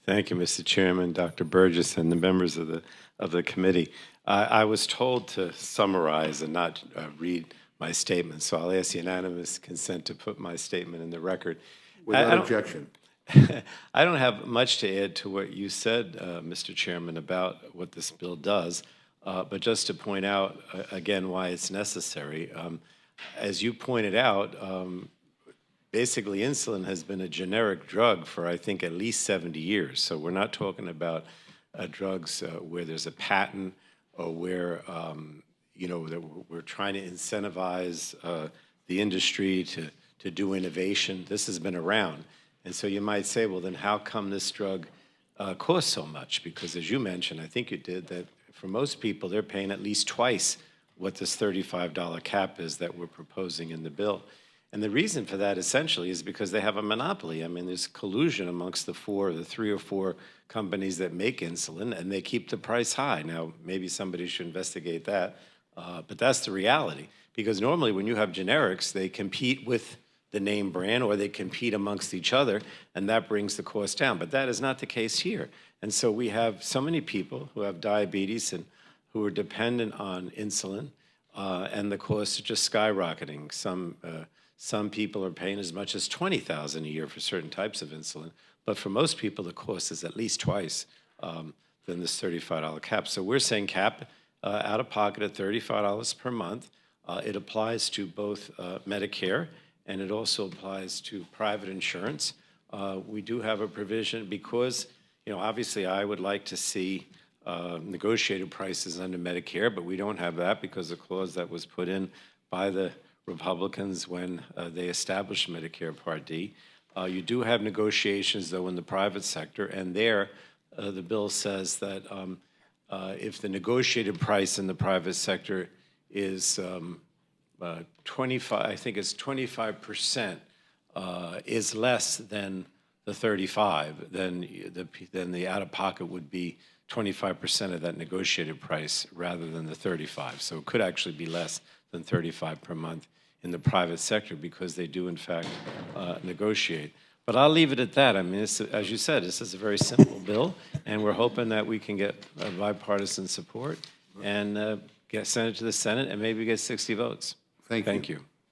Thank you, Mr. Chairman, Dr. Burgess, and the members of the committee. I was told to summarize and not read my statement, so I'll ask unanimous consent to put my statement in the record. Without objection. I don't have much to add to what you said, Mr. Chairman, about what this bill does, but just to point out, again, why it's necessary. As you pointed out, basically insulin has been a generic drug for, I think, at least 70 years. So we're not talking about drugs where there's a patent or where, that we're trying to incentivize the industry to do innovation. This has been around. And so you might say, well, then how come this drug costs so much? Because as you mentioned, I think you did, that for most people, they're paying at least twice what this $35 cap is that we're proposing in the bill. And the reason for that essentially is because they have a monopoly. I mean, there's collusion amongst the three or four companies that make insulin, and they keep the price high. Now, maybe somebody should investigate that, but that's the reality. Because normally when you have generics, they compete with the name brand or they compete amongst each other, and that brings the cost down. But that is not the case here. And so we have so many people who have diabetes and who are dependent on insulin, and the costs are just skyrocketing. Some people are paying as much as $20,000 a year for certain types of insulin, but for most people, the cost is at least twice than this $35 cap. So we're saying cap out of pocket at $35 per month. It applies to both Medicare, and it also applies to private insurance. We do have a provision because, obviously I would like to see negotiated prices under Medicare, but we don't have that because the clause that was put in by the Republicans when they established Medicare Part D. You do have negotiations, though, in the private sector, and there the bill says that if the negotiated price in the private sector is 25% is less than the 35, then the out-of-pocket would be 25% of that negotiated price rather than the 35. So it could actually be less than 35 per month in the private sector because they do, in fact, negotiate. But I'll leave it at that. I mean, as you said, this is a very simple bill, and we're hoping that we can get bipartisan support and send it to the Senate and maybe get 60 votes. Thank you. Thank you.